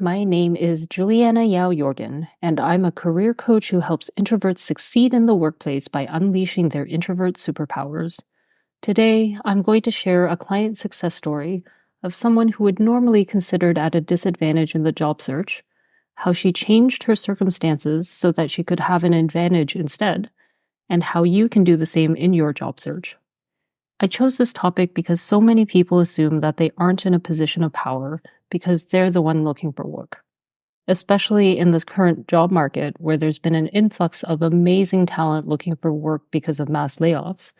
My name is Juliana Yao Jorgen, and I'm a career coach who helps introverts succeed in the workplace by unleashing their introvert superpowers. Today, I'm going to share a client success story of someone who would normally considered at a disadvantage in the job search, how she changed her circumstances so that she could have an advantage instead, and how you can do the same in your job search. I chose this topic because so many people assume that they aren't in a position of power because they're the one looking for work. Especially in this current job market where there's been an influx of amazing talent looking for work because of mass layoffs,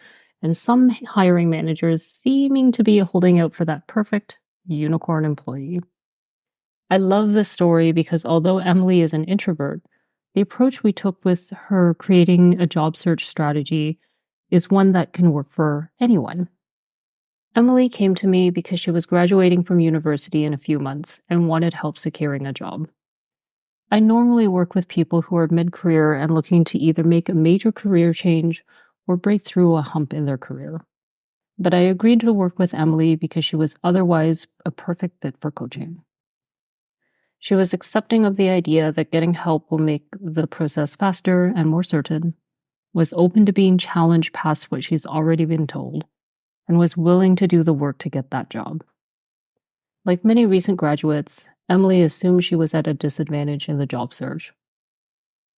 and some hiring managers seeming to be holding out for that perfect unicorn employee. I love this story because although Emilie is an introvert, the approach we took with her creating a job search strategy is one that can work for anyone. Emilie came to me because she was graduating from university in a few months and wanted help securing a job. I normally work with people who are mid-career and looking to either make a major career change or break through a hump in their career. But I agreed to work with Emilie because she was otherwise a perfect fit for coaching. She was accepting of the idea that getting help will make the process faster and more certain, was open to being challenged past what she's already been told, and was willing to do the work to get that job. Like many recent graduates, Emilie assumed she was at a disadvantage in the job search.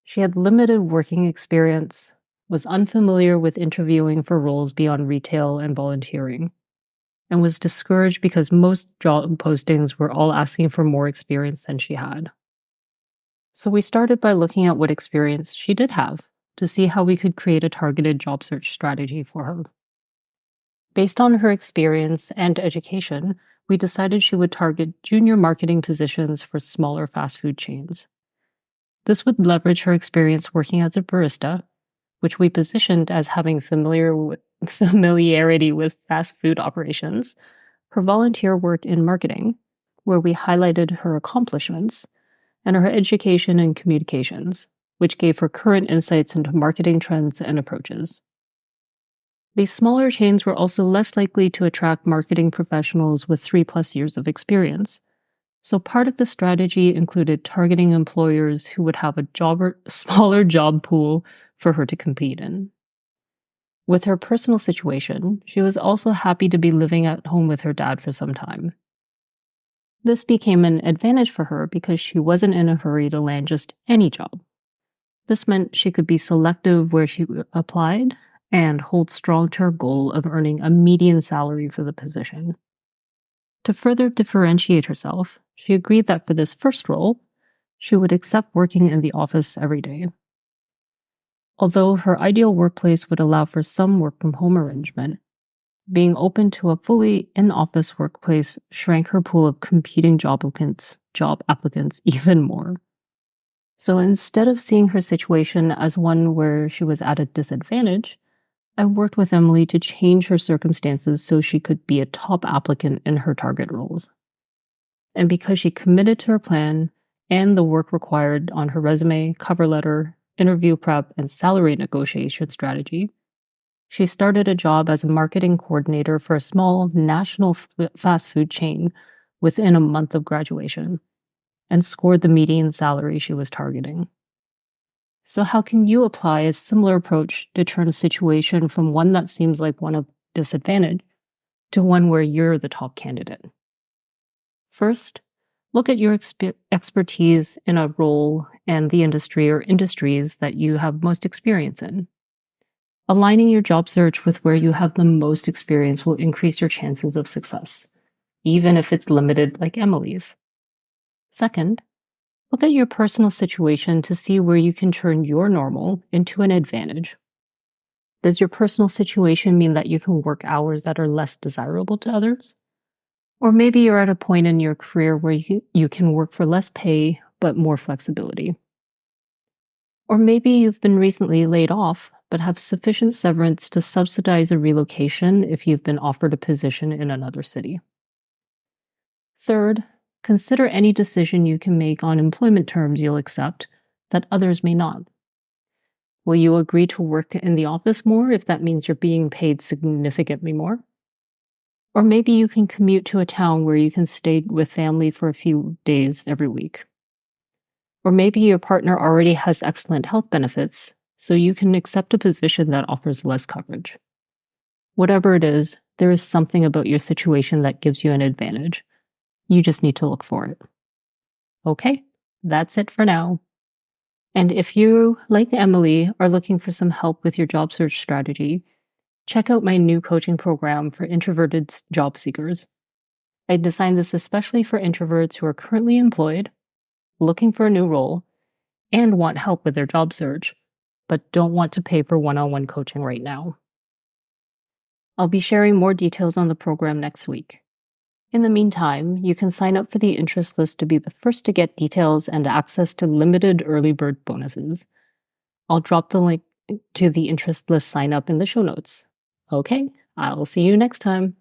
She had limited working experience, was unfamiliar with interviewing for roles beyond retail and volunteering, and was discouraged because most job postings were all asking for more experience than she had. So we started by looking at what experience she did have to see how we could create a targeted job search strategy for her. Based on her experience and education, we decided she would target junior marketing positions for smaller fast food chains. This would leverage her experience working as a barista, which we positioned as having familiarity with fast food operations, her volunteer work in marketing, where we highlighted her accomplishments, and her education in communications, which gave her current insights into marketing trends and approaches. These smaller chains were also less likely to attract marketing professionals with 3+ years of experience. So part of the strategy included targeting employers who would have a smaller job pool for her to compete in. With her personal situation, she was also happy to be living at home with her dad for some time. This became an advantage for her because she wasn't in a hurry to land just any job. This meant she could be selective where she applied and hold strong to her goal of earning a median salary for the position. To further differentiate herself, she agreed that for this first role, she would accept working in the office every day. Although her ideal workplace would allow for some work from home arrangement, being open to a fully in-office workplace shrank her pool of competing job applicants even more. So instead of seeing her situation as one where she was at a disadvantage, I worked with Emilie to change her circumstances so she could be a top applicant in her target roles. And because she committed to her plan and the work required on her resume, cover letter, interview prep, and salary negotiation strategy, she started a job as a marketing coordinator for a small national fast food chain within a month of graduation, and scored the median salary she was targeting. So how can you apply a similar approach to turn a situation from one that seems like one of disadvantage to one where you're the top candidate? First, look at your expertise in a role and the industry or industries that you have most experience in. Aligning your job search with where you have the most experience will increase your chances of success, even if it's limited like Emilie's. Second, look at your personal situation to see where you can turn your normal into an advantage. Does your personal situation mean that you can work hours that are less desirable to others? Or maybe you're at a point in your career where you can work for less pay but more flexibility. Or maybe you've been recently laid off but have sufficient severance to subsidize a relocation if you've been offered a position in another city. Third, consider any decision you can make on employment terms you'll accept that others may not. Will you agree to work in the office more if that means you're being paid significantly more? Or maybe you can commute to a town where you can stay with family for a few days every week. Or maybe your partner already has excellent health benefits, so you can accept a position that offers less coverage. Whatever it is, there is something about your situation that gives you an advantage. You just need to look for it. Okay, that's it for now. And if you, like Emilie, are looking for some help with your job search strategy, check out my new coaching program for introverted job seekers. I designed this especially for introverts who are currently employed, looking for a new role, and want help with their job search, but don't want to pay for one-on-one coaching right now. I'll be sharing more details on the program next week. In the meantime, you can sign up for the interest list to be the first to get details and access to limited early bird bonuses. I'll drop the link to the interest list sign up in the show notes. Okay, I'll see you next time.